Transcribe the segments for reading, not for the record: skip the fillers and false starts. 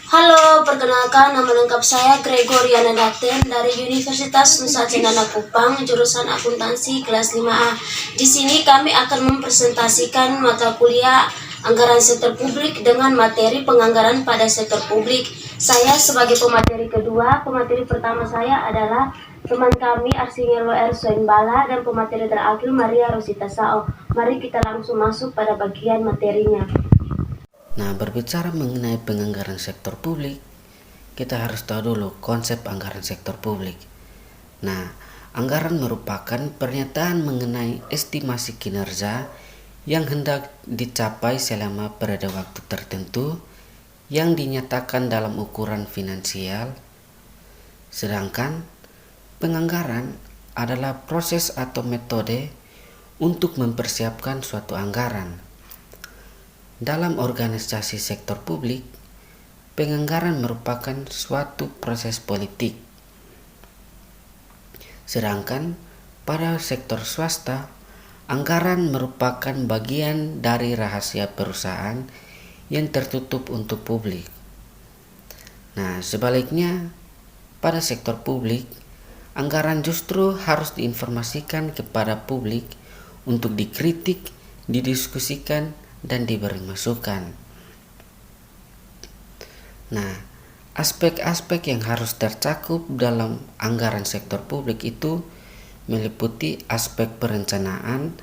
Halo, perkenalkan nama lengkap saya Gregoriana Daten dari Universitas Nusa Cendana Kupang, jurusan akuntansi kelas 5A. Di sini kami akan mempresentasikan mata kuliah anggaran sektor publik dengan materi penganggaran pada sektor publik. Saya sebagai pemateri kedua, pemateri pertama saya adalah teman kami Arsingelo R. Soenbala dan pemateri terakhir Maria Rosita Sao. Mari kita langsung masuk pada bagian materinya. Nah, berbicara mengenai penganggaran sektor publik, kita harus tahu dulu konsep anggaran sektor publik. Nah, anggaran merupakan pernyataan mengenai estimasi kinerja yang hendak dicapai selama periode waktu tertentu yang dinyatakan dalam ukuran finansial. Sedangkan penganggaran adalah proses atau metode untuk mempersiapkan suatu anggaran. Dalam organisasi sektor publik, penganggaran merupakan suatu proses politik. Sedangkan pada sektor swasta, anggaran merupakan bagian dari rahasia perusahaan yang tertutup untuk publik. Nah, sebaliknya, pada sektor publik, anggaran justru harus diinformasikan kepada publik untuk dikritik, didiskusikan, dan diberi masukan. Nah, aspek-aspek yang harus tercakup dalam anggaran sektor publik itu meliputi aspek perencanaan,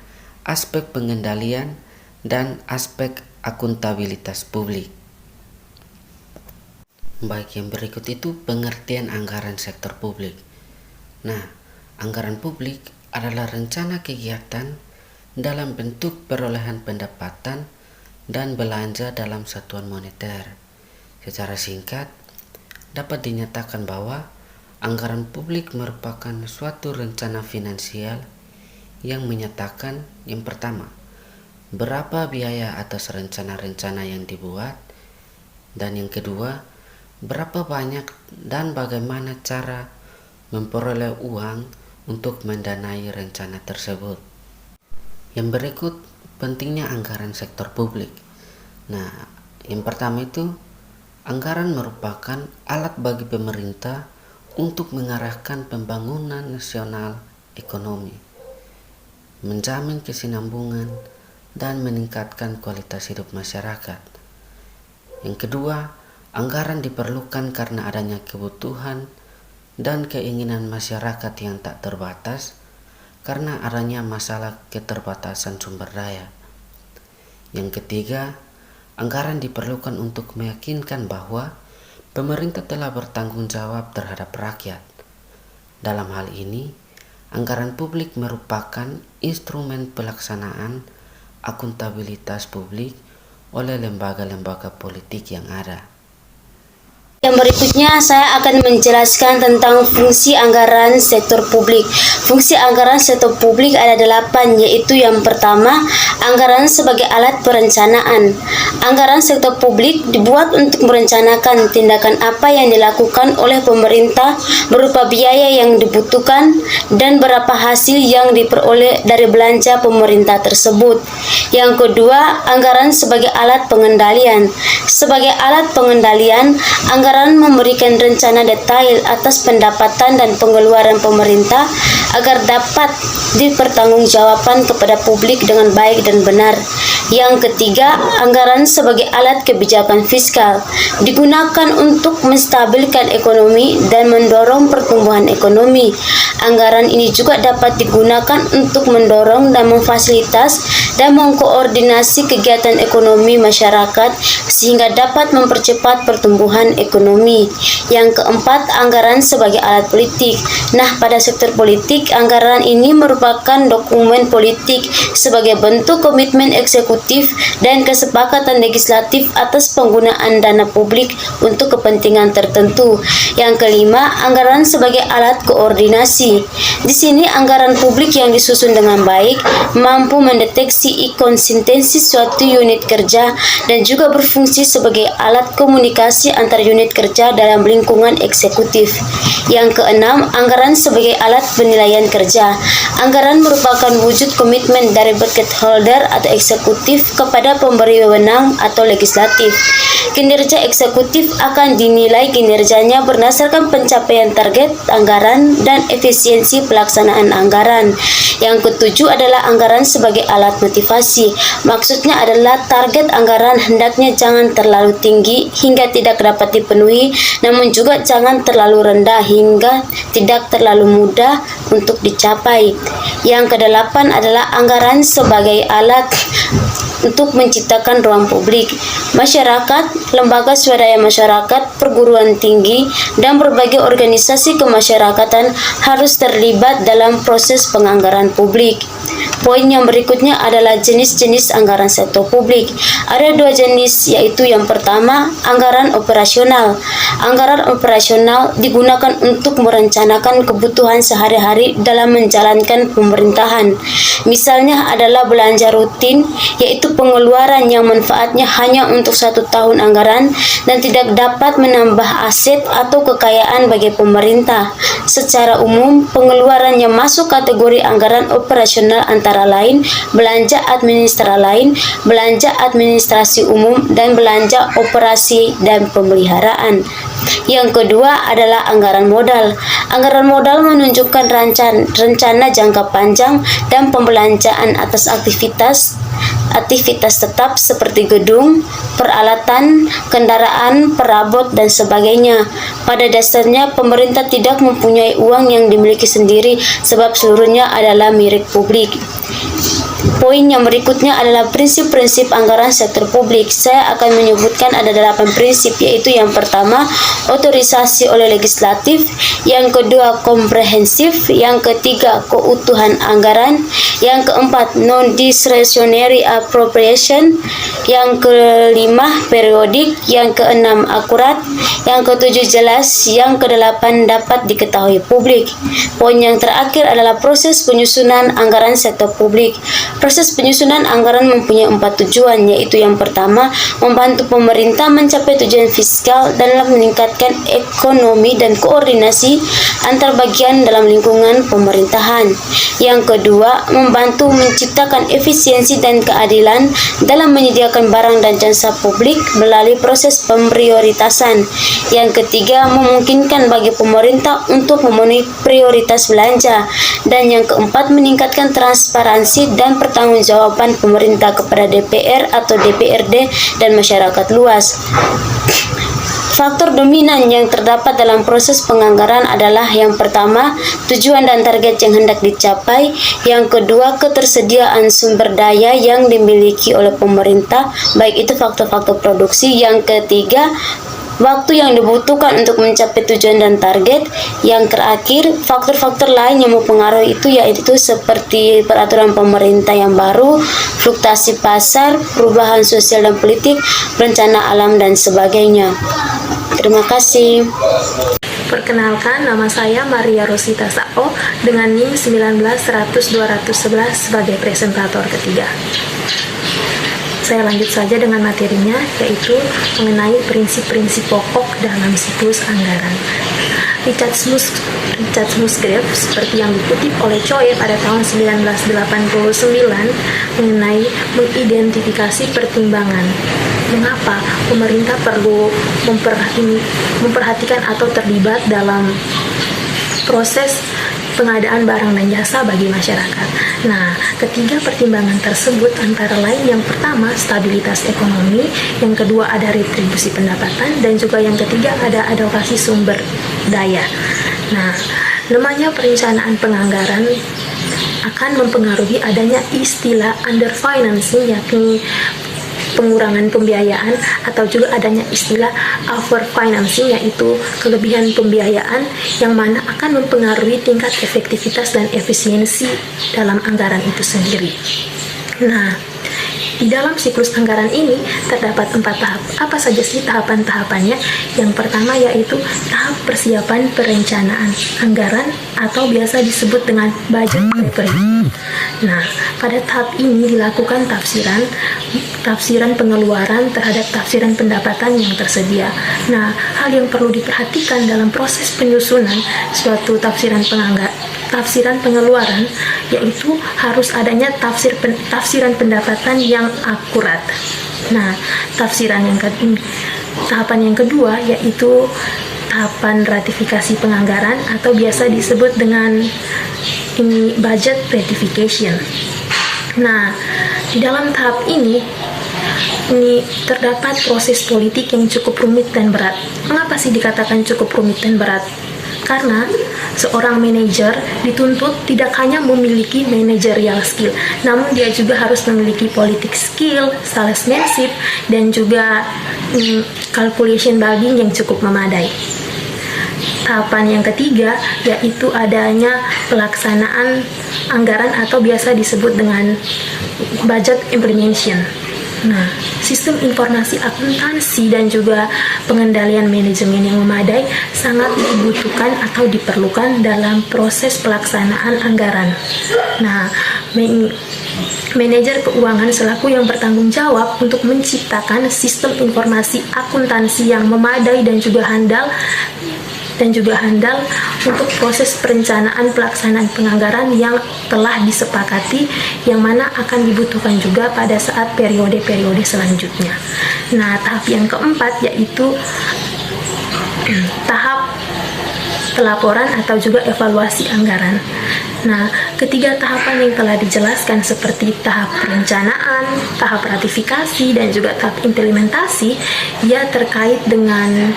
aspek pengendalian, dan aspek akuntabilitas publik. Baik, yang berikut itu pengertian anggaran sektor publik. Nah, anggaran publik adalah rencana kegiatan dalam bentuk perolehan pendapatan dan belanja dalam satuan moneter. Secara singkat, dapat dinyatakan bahwa anggaran publik merupakan suatu rencana finansial yang menyatakan yang pertama, berapa biaya atas rencana-rencana yang dibuat, dan yang kedua, berapa banyak dan bagaimana cara memperoleh uang untuk mendanai rencana tersebut. Yang berikut pentingnya anggaran sektor publik. Nah, yang pertama itu anggaran merupakan alat bagi pemerintah untuk mengarahkan pembangunan nasional ekonomi, menjamin kesinambungan dan meningkatkan kualitas hidup masyarakat. Yang kedua, anggaran diperlukan karena adanya kebutuhan dan keinginan masyarakat yang tak terbatas karena adanya masalah keterbatasan sumber daya. Yang ketiga, anggaran diperlukan untuk meyakinkan bahwa pemerintah telah bertanggung jawab terhadap rakyat. Dalam hal ini, anggaran publik merupakan instrumen pelaksanaan akuntabilitas publik oleh lembaga-lembaga politik yang ada. Yang berikutnya saya akan menjelaskan tentang fungsi anggaran sektor publik. Fungsi anggaran sektor publik ada 8, yaitu yang pertama, anggaran sebagai alat perencanaan. Anggaran sektor publik dibuat untuk merencanakan tindakan apa yang dilakukan oleh pemerintah berupa biaya yang dibutuhkan dan berapa hasil yang diperoleh dari belanja pemerintah tersebut. Yang kedua, anggaran sebagai alat pengendalian. Sebagai alat pengendalian, anggaran memberikan rencana detail atas pendapatan dan pengeluaran pemerintah agar dapat dipertanggungjawabkan kepada publik dengan baik dan benar. Yang ketiga, anggaran sebagai alat kebijakan fiskal digunakan untuk menstabilkan ekonomi dan mendorong pertumbuhan ekonomi. Anggaran ini juga dapat digunakan untuk mendorong dan memfasilitas dan mengkoordinasi kegiatan ekonomi masyarakat sehingga dapat mempercepat pertumbuhan ekonomi. Yang keempat, anggaran sebagai alat politik. Nah, pada sektor politik, anggaran ini merupakan dokumen politik sebagai bentuk komitmen eksekutif dan kesepakatan legislatif atas penggunaan dana publik untuk kepentingan tertentu. Yang kelima, anggaran sebagai alat koordinasi. Di sini anggaran publik yang disusun dengan baik mampu mendeteksi inkonsistensi suatu unit kerja dan juga berfungsi sebagai alat komunikasi antar unit kerja dalam lingkungan eksekutif. Yang keenam, anggaran sebagai alat penilaian kerja. Anggaran merupakan wujud komitmen dari bucket holder atau eksekutif eksekutif kepada pemberi wewenang atau legislatif. Kinerja eksekutif akan dinilai kinerjanya berdasarkan pencapaian target anggaran dan efisiensi pelaksanaan anggaran. Yang ketujuh adalah anggaran sebagai alat motivasi. Maksudnya adalah target anggaran hendaknya jangan terlalu tinggi hingga tidak dapat dipenuhi, namun juga jangan terlalu rendah hingga tidak terlalu mudah untuk dicapai. Yang kedelapan adalah anggaran sebagai alat untuk menciptakan ruang publik. Masyarakat, lembaga swadaya masyarakat, perguruan tinggi, dan berbagai organisasi kemasyarakatan harus terlibat dalam proses penganggaran publik. Poin yang berikutnya adalah jenis-jenis anggaran sektor publik. Ada dua jenis, yaitu yang pertama, anggaran operasional. Anggaran operasional digunakan untuk merencanakan kebutuhan sehari-hari dalam menjalankan pemerintahan. Misalnya adalah belanja rutin, yaitu pengeluaran yang manfaatnya hanya untuk 1 tahun anggaran dan tidak dapat menambah aset atau kekayaan bagi pemerintah. Secara umum, pengeluaran yang masuk kategori anggaran operasional antara lain belanja administrasi umum, dan belanja operasi dan pemeliharaan. Yang kedua adalah anggaran modal. Anggaran modal menunjukkan rencana jangka panjang dan pembelanjaan atas aktivitas tetap seperti gedung, peralatan, kendaraan, perabot, dan sebagainya. Pada dasarnya, pemerintah tidak mempunyai uang yang dimiliki sendiri sebab seluruhnya adalah milik publik. Poin yang berikutnya adalah prinsip-prinsip anggaran sektor publik. Saya akan menyebutkan ada 8 prinsip, yaitu yang pertama, otorisasi oleh legislatif, yang kedua, komprehensif, yang ketiga, keutuhan anggaran, yang keempat, non-discretionary appropriation, yang kelima, periodik, yang keenam, akurat, yang ketujuh, jelas, yang kedelapan, dapat diketahui publik. Poin yang terakhir adalah proses penyusunan anggaran sektor publik. Proses penyusunan anggaran mempunyai 4 tujuan, yaitu yang pertama, membantu pemerintah mencapai tujuan fiskal dalam meningkatkan ekonomi dan koordinasi antar bagian dalam lingkungan pemerintahan. Yang kedua, membantu menciptakan efisiensi dan keadilan dalam menyediakan barang dan jasa publik melalui proses pemprioritasan. Yang ketiga, memungkinkan bagi pemerintah untuk memenuhi prioritas belanja. Dan yang keempat, meningkatkan transparansi dan pertanggungjawaban pemerintah kepada DPR atau DPRD dan masyarakat luas. Faktor dominan yang terdapat dalam proses penganggaran adalah yang pertama, tujuan dan target yang hendak dicapai, yang kedua, ketersediaan sumber daya yang dimiliki oleh pemerintah, baik itu faktor-faktor produksi, yang ketiga, waktu yang dibutuhkan untuk mencapai tujuan dan target. Yang terakhir, faktor-faktor lain yang mempengaruhi itu yaitu seperti peraturan pemerintah yang baru, fluktuasi pasar, perubahan sosial dan politik, bencana alam, dan sebagainya. Terima kasih. Perkenalkan, nama saya Maria Rosita Sao dengan NIM 19.100.211 sebagai presentator ketiga. Saya lanjut saja dengan materinya, yaitu mengenai prinsip-prinsip pokok dalam siklus anggaran. Richard Musgrave, seperti yang dikutip oleh Choi pada tahun 1989, mengenai mengidentifikasi pertimbangan. Mengapa pemerintah perlu memperhatikan atau terlibat dalam proses pengadaan barang dan jasa bagi masyarakat. Nah, ketiga pertimbangan tersebut antara lain yang pertama stabilitas ekonomi, yang kedua ada retribusi pendapatan, dan juga yang ketiga ada alokasi sumber daya. Nah, lemahnya perencanaan penganggaran akan mempengaruhi adanya istilah underfinancing, yakni pengurangan pembiayaan, atau juga adanya istilah overfinancing, yaitu kelebihan pembiayaan yang mana akan mempengaruhi tingkat efektivitas dan efisiensi dalam anggaran itu sendiri. Nah, di dalam siklus anggaran ini terdapat 4 tahap. Apa saja sih tahapan-tahapannya? Yang pertama yaitu tahap persiapan perencanaan anggaran atau biasa disebut dengan budget preparation. Nah, pada tahap ini dilakukan tafsiran pengeluaran terhadap tafsiran pendapatan yang tersedia. Nah, hal yang perlu diperhatikan dalam proses penyusunan suatu tafsiran pengeluaran yaitu harus adanya tafsiran pendapatan yang akurat. Nah, tahapan yang kedua yaitu tahapan ratifikasi penganggaran atau biasa disebut dengan budget ratification. Nah, di dalam tahap ini terdapat proses politik yang cukup rumit dan berat. Mengapa sih dikatakan cukup rumit dan berat? Karena seorang manajer dituntut tidak hanya memiliki managerial skill, namun dia juga harus memiliki politik skill, salesmanship, dan juga calculation bugging yang cukup memadai. Tahapan yang ketiga yaitu adanya pelaksanaan anggaran atau biasa disebut dengan budget implementation. Nah, sistem informasi akuntansi dan juga pengendalian manajemen yang memadai sangat dibutuhkan atau diperlukan dalam proses pelaksanaan anggaran. Nah, manajer keuangan selaku yang bertanggung jawab untuk menciptakan sistem informasi akuntansi yang memadai dan juga handal untuk proses perencanaan pelaksanaan penganggaran yang telah disepakati, yang mana akan dibutuhkan juga pada saat periode-periode selanjutnya. Nah, tahap yang keempat yaitu tahap pelaporan atau juga evaluasi anggaran. Nah, ketiga tahapan yang telah dijelaskan seperti tahap perencanaan, tahap ratifikasi, dan juga tahap implementasi, ia terkait dengan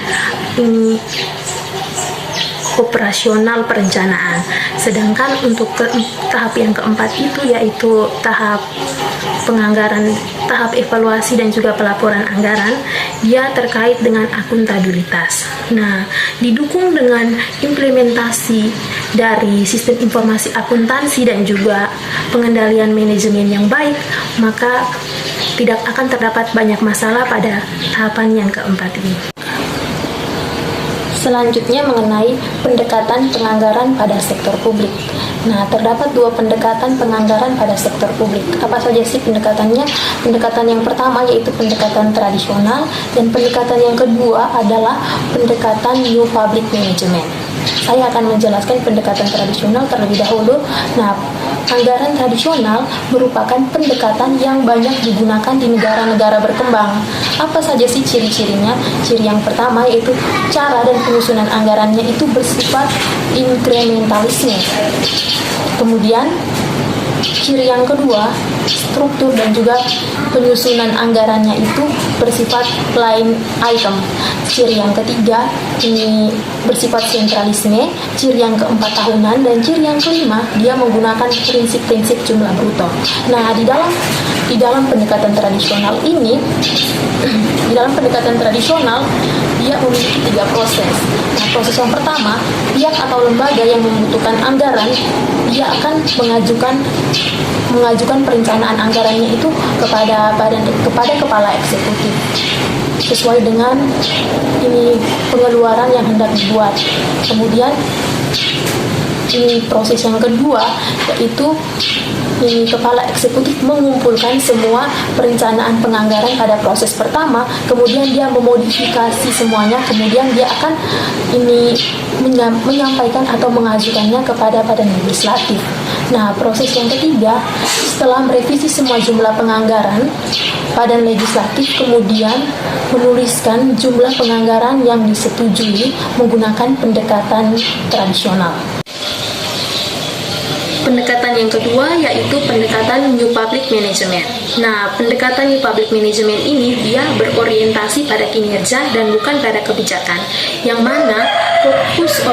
operasional perencanaan. Sedangkan untuk tahap yang keempat itu yaitu tahap penganggaran, tahap evaluasi dan juga pelaporan anggaran, dia terkait dengan akuntabilitas. Nah, didukung dengan implementasi dari sistem informasi akuntansi dan juga pengendalian manajemen yang baik, maka tidak akan terdapat banyak masalah pada tahapan yang keempat ini. Selanjutnya mengenai pendekatan penganggaran pada sektor publik. Nah, terdapat dua pendekatan penganggaran pada sektor publik. Apa saja sih pendekatannya? Pendekatan yang pertama yaitu pendekatan tradisional, dan pendekatan yang kedua adalah pendekatan New Public Management. Saya akan menjelaskan pendekatan tradisional terlebih dahulu. Nah, anggaran tradisional merupakan pendekatan yang banyak digunakan di negara-negara berkembang. Apa saja sih ciri-cirinya? Ciri yang pertama yaitu cara dan penyusunan anggarannya itu bersifat inkrementalisme. Kemudian ciri yang kedua, struktur dan juga penyusunan anggarannya itu bersifat line item. Ciri yang ketiga ini bersifat sentralisme. Ciri yang keempat tahunan, dan ciri yang kelima dia menggunakan prinsip-prinsip jumlah bruto. Nah, di dalam pendekatan tradisional ini, dia memiliki tiga proses. Nah, proses yang pertama, pihak atau lembaga yang membutuhkan anggaran, dia akan mengajukan perencanaan anggarannya itu kepada kepala eksekutif sesuai dengan pengeluaran yang hendak dibuat. Kemudian proses yang kedua yaitu kepala eksekutif mengumpulkan semua perencanaan penganggaran pada proses pertama, kemudian dia memodifikasi semuanya, kemudian dia akan menyampaikan atau mengajukannya kepada badan legislatif. Nah, proses yang ketiga, setelah merevisi semua jumlah penganggaran, badan legislatif kemudian menuliskan jumlah penganggaran yang disetujui menggunakan pendekatan tradisional. Pendekatan yang kedua yaitu pendekatan New Public Management. Nah, pendekatan New Public Management ini dia berorientasi pada kinerja dan bukan pada kebijakan, yang mana fokus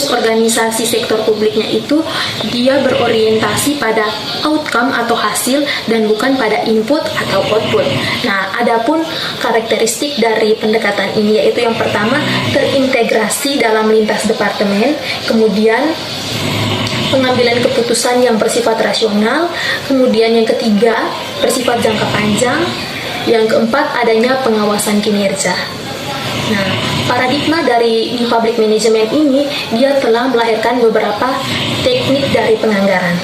organisasi sektor publiknya itu dia berorientasi pada outcome atau hasil dan bukan pada input atau output. Nah, adapun karakteristik dari pendekatan ini yaitu yang pertama, terintegrasi dalam lintas departemen, kemudian pengambilan keputusan yang bersifat rasional, kemudian yang ketiga bersifat jangka panjang, yang keempat adanya pengawasan kinerja. Nah, paradigma dari New Public Management ini dia telah melahirkan beberapa teknik dari penganggaran.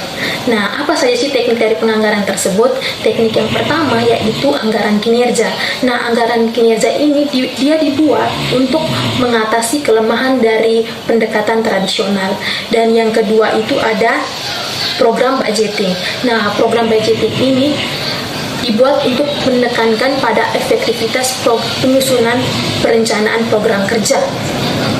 Nah, apa saja sih teknik dari penganggaran tersebut? Teknik yang pertama yaitu anggaran kinerja. Nah, anggaran kinerja ini dia dibuat untuk mengatasi kelemahan dari pendekatan tradisional. Dan yang kedua itu ada program budgeting. Nah, program budgeting ini dibuat untuk menekankan pada efektivitas penyusunan perencanaan program kerja.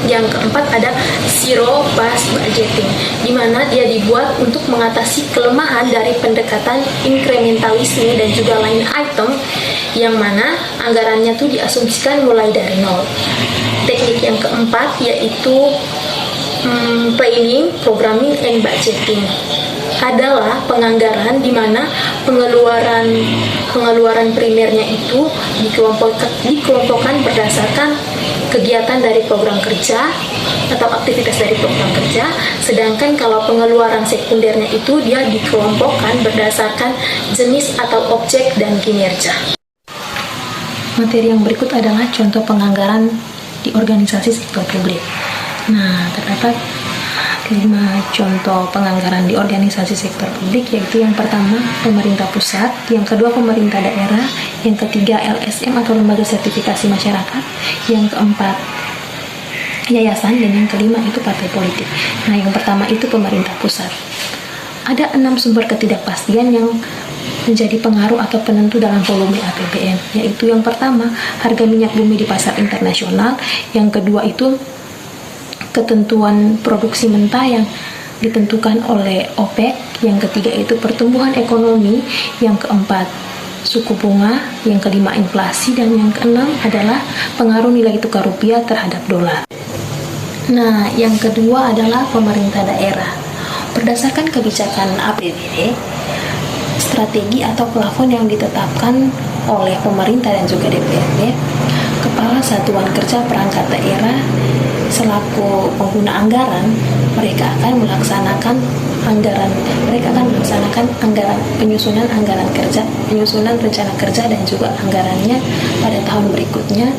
Yang keempat ada zero based budgeting, di mana dia dibuat untuk mengatasi kelemahan dari pendekatan inkrementalisme dan juga line item, yang mana anggarannya tuh diasumsikan mulai dari nol. Teknik yang keempat yaitu planning, programming, and budgeting adalah penganggaran di mana pengeluaran primernya itu dikelompokkan berdasarkan kegiatan dari program kerja atau aktivitas dari program kerja, sedangkan kalau pengeluaran sekundernya itu dia dikelompokkan berdasarkan jenis atau objek dan kinerja. Materi yang berikut adalah contoh penganggaran di organisasi sektor publik. Nah, terdapat 5 contoh penganggaran di organisasi sektor publik, yaitu yang pertama pemerintah pusat, yang kedua pemerintah daerah, yang ketiga LSM atau lembaga sertifikasi masyarakat, yang keempat yayasan, dan yang kelima itu partai politik. Nah, yang pertama itu pemerintah pusat. Ada 6 sumber ketidakpastian yang menjadi pengaruh atau penentu dalam volume APBN, yaitu yang pertama harga minyak bumi di pasar internasional, yang kedua itu ketentuan produksi mentah yang ditentukan oleh OPEC, yang ketiga itu pertumbuhan ekonomi, yang keempat suku bunga, yang kelima inflasi, dan yang keenam adalah pengaruh nilai tukar rupiah terhadap dolar. Nah, yang kedua adalah pemerintah daerah. Berdasarkan kebijakan APBD, strategi atau plafon yang ditetapkan oleh pemerintah dan juga DPRD, Kepala Satuan Kerja Perangkat Daerah selaku pengguna anggaran, mereka akan melaksanakan penyusunan anggaran kerja, penyusunan rencana kerja, dan juga anggarannya pada tahun berikutnya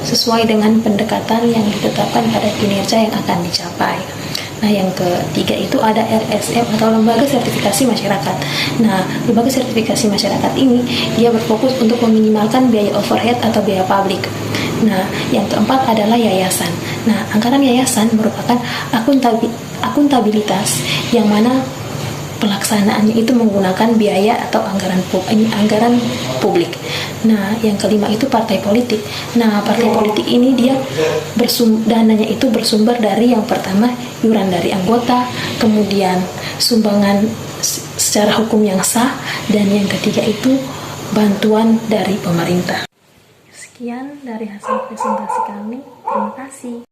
sesuai dengan pendekatan yang ditetapkan pada kinerja yang akan dicapai. Nah, yang ketiga itu ada LSM atau lembaga sertifikasi masyarakat. Nah, lembaga sertifikasi masyarakat ini dia berfokus untuk meminimalkan biaya overhead atau biaya publik. Nah, yang keempat adalah yayasan. Nah, anggaran yayasan merupakan akuntabilitas yang mana pelaksanaannya itu menggunakan biaya atau anggaran publik. Nah, yang kelima itu partai politik. Nah, partai politik ini dia dananya itu bersumber dari yang pertama iuran dari anggota, kemudian sumbangan secara hukum yang sah, dan yang ketiga itu bantuan dari pemerintah. Sekian dari hasil presentasi kami. Terima kasih.